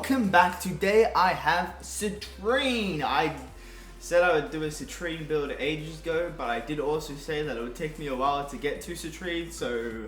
welcome back. Today I have Citrine. I said I would do a Cintrine build ages ago, but I did also say that it would take me a while to get to Citrine, so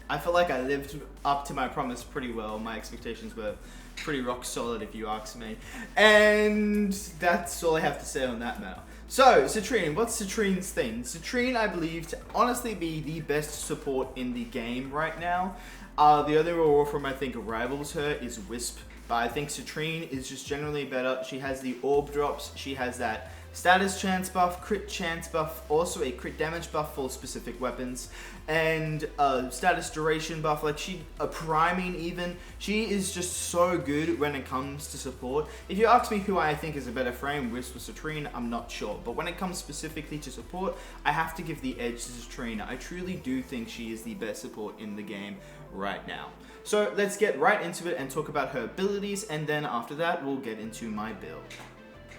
I feel like I lived up to my promise pretty well. My expectations were pretty rock solid, if you ask me. And that's all I have to say on that matter. So, Citrine, what's Citrine's thing? Citrine, I believe, to honestly be the best support in the game right now. The other Warframe I think rivals her is Wisp, but I think Citrine is just generally better. She has the orb drops, she has that status chance buff, crit chance buff, also a crit damage buff for specific weapons, and status duration buff, like a priming even. She is just so good when it comes to support. If you ask me who I think is a better frame, Wisp or Citrine, I'm not sure. But when it comes specifically to support, I have to give the edge to Citrine. I truly do think she is the best support in the game right now. So let's get right into it and talk about her abilities, and then after that we'll get into my build.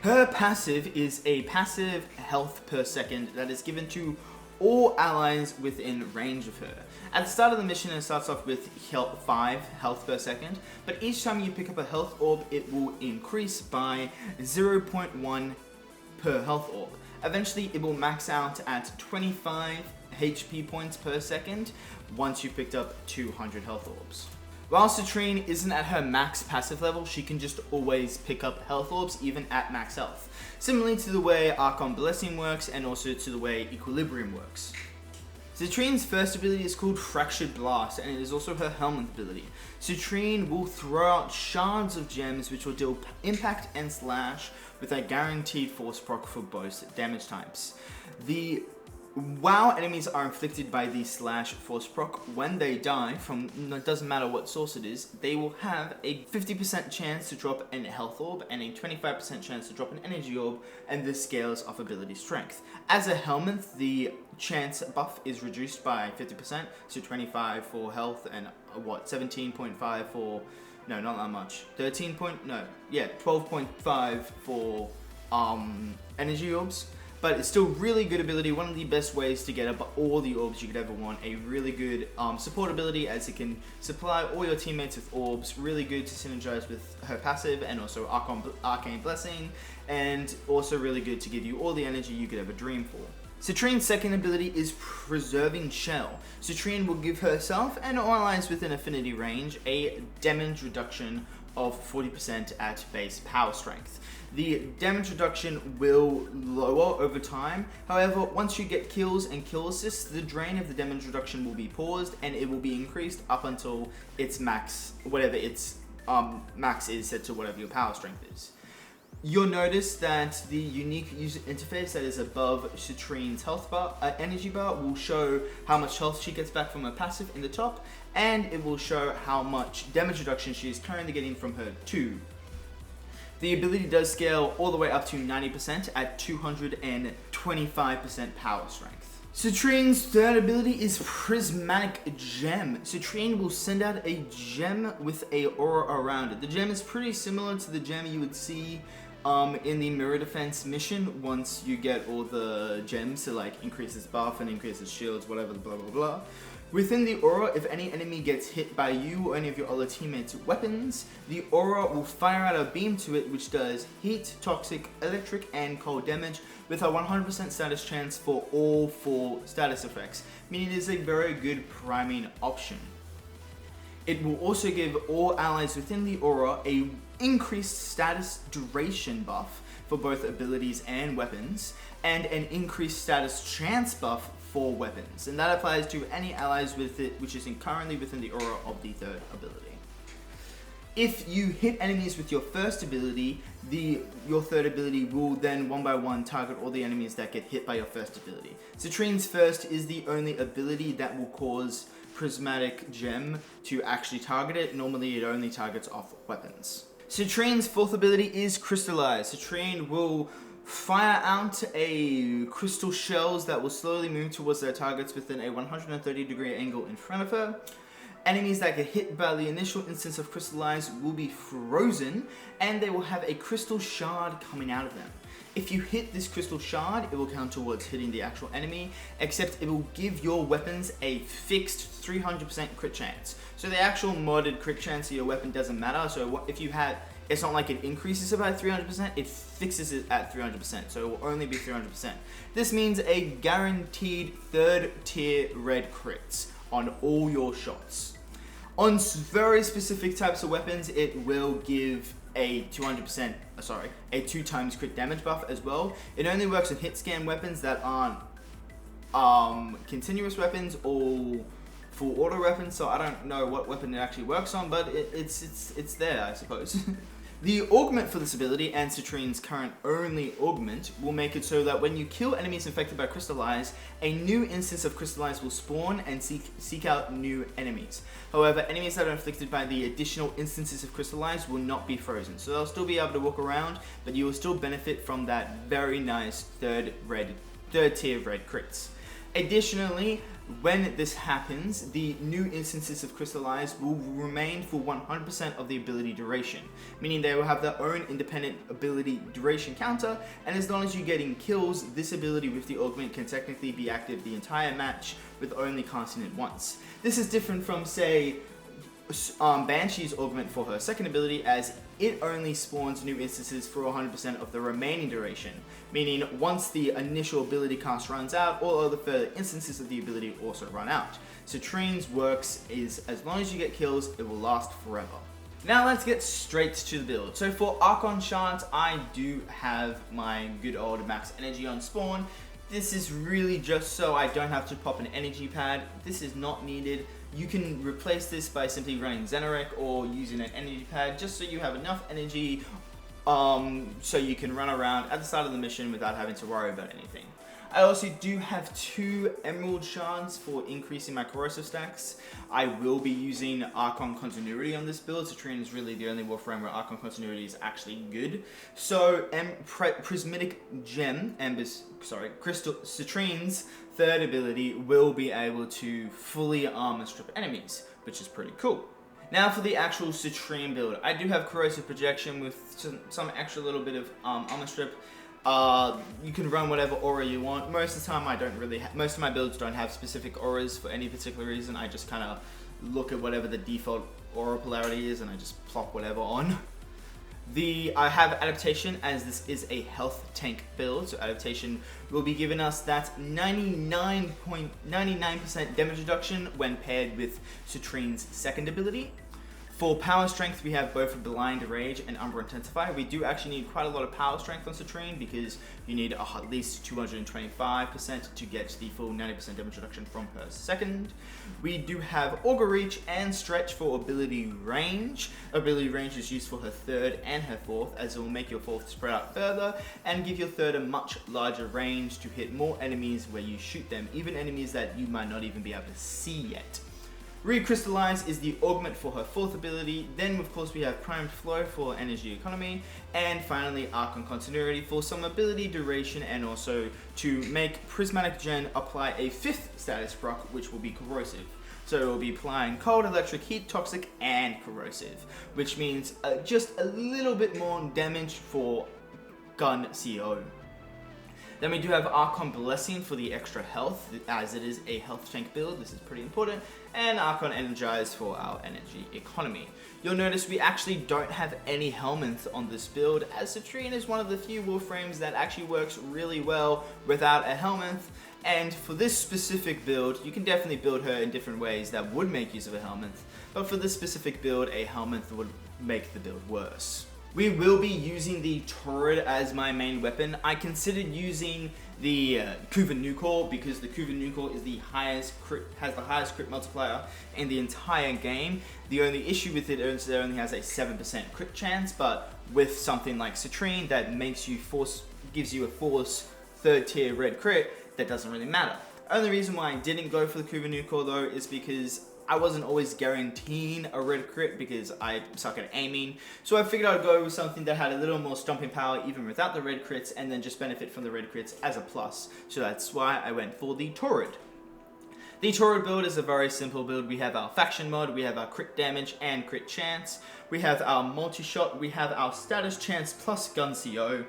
Her passive is a passive health per second that is given to all allies within range of her. At the start of the mission, it starts off with 5 health per second, but each time you pick up a health orb, it will increase by 0.1 per health orb. Eventually, it will max out at 25 HP points per second once you've picked up 200 health orbs. While Citrine isn't at her max passive level, she can just always pick up health orbs even at max health. Similarly to the way Archon Blessing works and also to the way Equilibrium works. Citrine's first ability is called Fractured Blast, and it is also her helmet ability. Citrine will throw out shards of gems which will deal impact and slash with a guaranteed force proc for both damage types. While enemies are inflicted by the slash force proc, when they die from, it doesn't matter what source it is, they will have a 50% chance to drop a health orb and a 25% chance to drop an energy orb, and this scales off ability strength. As a helmet, the chance buff is reduced by 50%, so 25 for health and 17.5 for, no, not that much, 12.5 for energy orbs. But it's still really good ability, one of the best ways to get up all the orbs you could ever want. A really good support ability, as it can supply all your teammates with orbs. Really good to synergize with her passive and also Arcane Blessing, and also really good to give you all the energy you could ever dream for. Citrine's second ability is Preserving Shell. Citrine will give herself and all allies within affinity range a damage reduction of 40% at base power strength. The damage reduction will lower over time. However, once you get kills and kill assists, the drain of the damage reduction will be paused and it will be increased up until its max, whatever its max is set to whatever your power strength is. You'll notice that the unique user interface that is above Citrine's health bar, energy bar, will show how much health she gets back from her passive in the top, and it will show how much damage reduction she is currently getting from her 2. The ability does scale all the way up to 90% at 225% power strength. Citrine's third ability is Prismatic Gem. Citrine will send out a gem with a aura around it. The gem is pretty similar to the gem you would see in the Mirror Defense mission once you get all the gems to like increase its buff and increase its shields, whatever, blah blah blah. Within the aura, if any enemy gets hit by you or any of your other teammates' weapons, the aura will fire out a beam to it which does heat, toxic, electric, and cold damage with a 100% status chance for all 4 status effects, meaning it is a very good priming option. It will also give all allies within the aura a increased status duration buff for both abilities and weapons, and an increased status chance buff for weapons, and that applies to any allies with it which is currently within the aura of the third ability. If you hit enemies with your first ability, your third ability will then one by one target all the enemies that get hit by your first ability. Citrine's first is the only ability that will cause Prismatic Gem to actually target it. Normally it only targets off weapons. Citrine's fourth ability is Crystallize. Citrine will fire out a crystal shells that will slowly move towards their targets within a 130-degree angle in front of her. Enemies that get hit by the initial instance of Crystallize will be frozen, and they will have a crystal shard coming out of them. If you hit this crystal shard, it will count towards hitting the actual enemy, except it will give your weapons a fixed 300% crit chance. So the actual modded crit chance of your weapon doesn't matter. So if It's not like it increases it by 300%, it fixes it at 300%, so it will only be 300%. This means a guaranteed 3rd tier red crits on all your shots. On very specific types of weapons, it will give a 2 times crit damage buff as well. It only works on hit scan weapons that aren't continuous weapons or full auto weapons, so I don't know what weapon it actually works on, but it's there, I suppose. The augment for this ability, and Citrine's current only augment, will make it so that when you kill enemies infected by Crystallize, a new instance of Crystallize will spawn and seek out new enemies. However, enemies that are inflicted by the additional instances of Crystallize will not be frozen, so they'll still be able to walk around, but you will still benefit from that very nice 3rd tier red crits. Additionally, when this happens, the new instances of Crystallize will remain for 100% of the ability duration, meaning they will have their own independent ability duration counter, and as long as you're getting kills, this ability with the augment can technically be active the entire match with only casting it once. This is different from, say, Banshee's augment for her second ability, as it only spawns new instances for 100% of the remaining duration, meaning once the initial ability cast runs out, all other further instances of the ability also run out. Citrine's works is as long as you get kills, it will last forever. Now let's get straight to the build. So for Archon Shards, I do have my good old max energy on spawn. This is really just so I don't have to pop an energy pad. This is not needed. You can replace this by simply running Xenoric or using an energy pad just so you have enough energy so you can run around at the start of the mission without having to worry about anything. I also do have 2 Emerald Shards for increasing my corrosive stacks. I will be using Archon Continuity on this build. Citrine is really the only Warframe where Archon Continuity is actually good. So Prismatic Gem, Citrine's 3rd ability will be able to fully armor strip enemies, which is pretty cool. Now for the actual Citrine build, I do have corrosive projection with some extra little bit of armor strip. You can run whatever aura you want. Most of the time most of my builds don't have specific auras for any particular reason. I just kind of look at whatever the default aura polarity is and I just plop whatever on. I have adaptation, as this is a health tank build, so adaptation will be giving us that 99.99% damage reduction when paired with Citrine's second ability. For power strength, we have both Blind Rage and Umbra Intensify. We do actually need quite a lot of power strength on Citrine because you need at least 225% to get the full 90% damage reduction from her second. We do have Augur Reach and Stretch for ability range. Ability range is used for her 3rd and her 4th, as it will make your 4th spread out further and give your 3rd a much larger range to hit more enemies where you shoot them, even enemies that you might not even be able to see yet. Recrystallize is the augment for her 4th ability. Then of course we have Primed Flow for energy economy, and finally Archon Continuity for some ability duration, and also to make Prismatic Gen apply a 5th status proc, which will be corrosive. So it will be applying cold, electric, heat, toxic, and corrosive, which means just a little bit more damage for gun CO. Then we do have Archon Blessing for the extra health, as it is a health tank build. This is pretty important. And Archon Energize for our energy economy. You'll notice we actually don't have any Helminth on this build, as Citrine is one of the few Warframes that actually works really well without a Helminth. And for this specific build, you can definitely build her in different ways that would make use of a Helminth, but for this specific build, a Helminth would make the build worse. We will be using the Torid as my main weapon. I considered using the Kuvan Nucor because the Kuvan Nucor is has the highest crit multiplier in the entire game. The only issue with it is it only has a 7% crit chance, but with something like Citrine that gives you a force 3rd tier red crit, that doesn't really matter. Only reason why I didn't go for the Kuvan Nucor though is because I wasn't always guaranteeing a red crit because I suck at aiming. So I figured I'd go with something that had a little more stomping power even without the red crits, and then just benefit from the red crits as a plus. So that's why I went for the Torid. The Torid build is a very simple build. We have our faction mod, we have our crit damage and crit chance, we have our multi-shot, we have our status chance plus gun CO.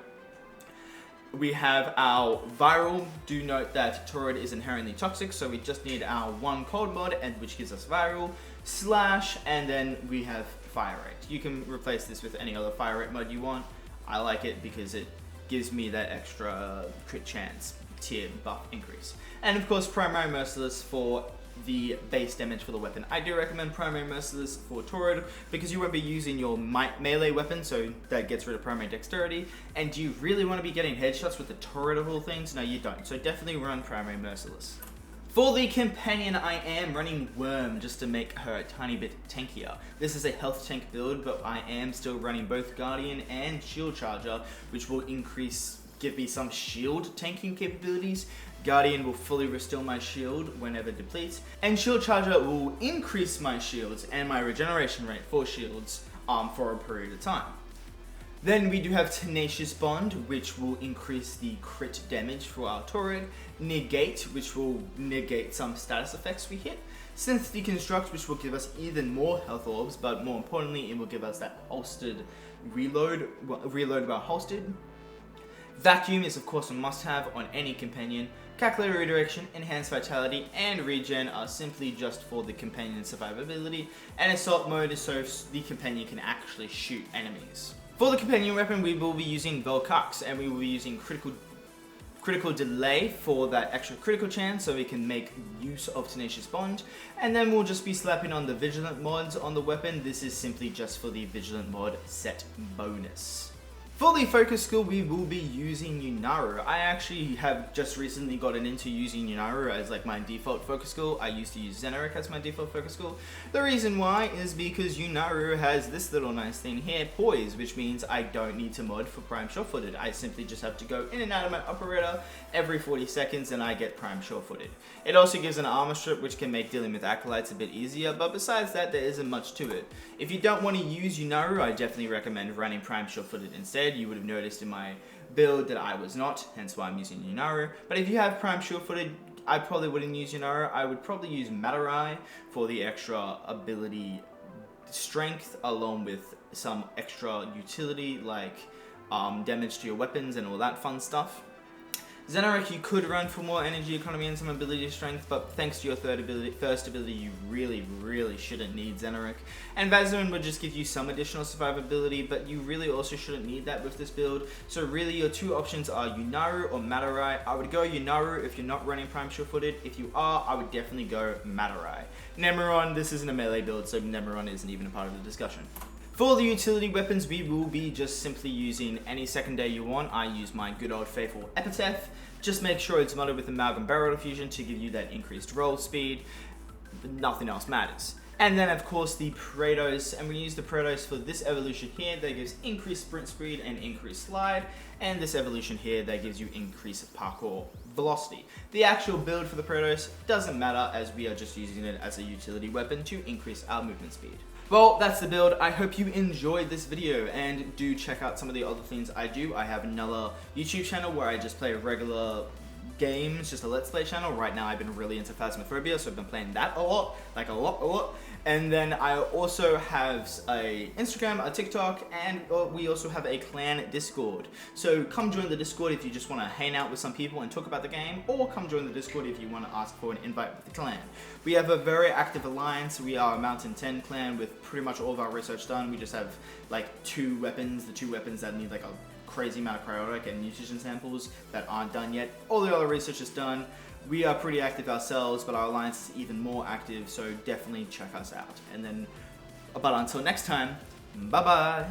We have our viral. Do note that Torid is inherently toxic, so we just need our 1 cold mod, and which gives us viral, slash, and then we have fire rate. You can replace this with any other fire rate mod you want. I like it because it gives me that extra crit chance tier buff increase. And of course, Primary Merciless for the base damage for the weapon. I do recommend Primary Merciless for Torid because you won't be using your melee weapon, so that gets rid of primary dexterity. And do you really want to be getting headshots with the Torid of all things? No, you don't. So definitely run Primary Merciless. For the companion, I am running Worm just to make her a tiny bit tankier. This is a health tank build, but I am still running both Guardian and Shield Charger, which will give me some shield tanking capabilities. Guardian will fully restore my shield whenever depletes, and Shield Charger will increase my shields and my regeneration rate for shields for a period of time. Then we do have Tenacious Bond, which will increase the crit damage for our Torid. Negate, which will negate some status effects we hit. Synth Deconstruct, which will give us even more health orbs, but more importantly, it will give us that holstered reload while holstered. Vacuum is of course a must-have on any companion. Calculator Redirection, Enhanced Vitality, and Regen are simply just for the companion survivability, and Assault Mode is so the companion can actually shoot enemies. For the companion weapon, we will be using Velcux, and we will be using critical delay for that extra critical chance so we can make use of Tenacious Bond, and then we'll just be slapping on the Vigilant mods on the weapon. This is simply just for the Vigilant mod set bonus. For the focus skill, we will be using Yunaru. I actually have just recently gotten into using Yunaru as like my default focus skill. I used to use Zeneric as my default focus skill. The reason why is because Yunaru has this little nice thing here, Poise, which means I don't need to mod for Prime Sure-Footed. I simply just have to go in and out of my operator every 40 seconds and I get Prime Sure-Footed. It also gives an armor strip which can make dealing with acolytes a bit easier, but besides that, there isn't much to it. If you don't want to use Yunaru, I definitely recommend running Prime Sure-Footed instead. You would have noticed in my build that I was not, hence why I'm using Yunaru. But if you have Prime Sure-Footed, I probably wouldn't use Yunaru. I would probably use Matarai for the extra ability strength, along with some extra utility like damage to your weapons and all that fun stuff. Zeneric you could run for more energy economy and some ability strength, but thanks to your first ability, you really shouldn't need Zeneric. And Vazoon would just give you some additional survivability, but you really also shouldn't need that with this build. So really your two options are Yunaru or Matarai. I would go Yunaru if you're not running Prime Sure-Footed. If you are, I would definitely go Matarai. Nemeron, this isn't a melee build, so Nemeron isn't even a part of the discussion. For the utility weapons, we will be just simply using any secondary you want. I use my good old faithful Epitaph. Just make sure it's modded with Amalgam Barrel Diffusion to give you that increased roll speed. Nothing else matters. And then of course the Praetos, and we use the Praetos for this evolution here that gives increased sprint speed and increased slide, and this evolution here that gives you increased parkour velocity. The actual build for the Praetos doesn't matter as we are just using it as a utility weapon to increase our movement speed. Well, that's the build. I hope you enjoyed this video, and do check out some of the other things I do. I have another YouTube channel where I just play regular games, just a Let's Play channel. Right now I've been really into Phasmophobia, so I've been playing that a lot, like a lot. And then I also have a Instagram, a TikTok, and we also have a clan Discord. So come join the Discord if you just want to hang out with some people and talk about the game, or come join the Discord if you want to ask for an invite with the clan. We have a very active alliance. We are a Mountain 10 clan with pretty much all of our research done. We just have like 2 weapons, the 2 weapons that need like a crazy amount of cryotic and nutrition samples that aren't done yet. All the other research is done. We are pretty active ourselves, but our alliance is even more active, so definitely check us out. And then, but until next time, bye bye.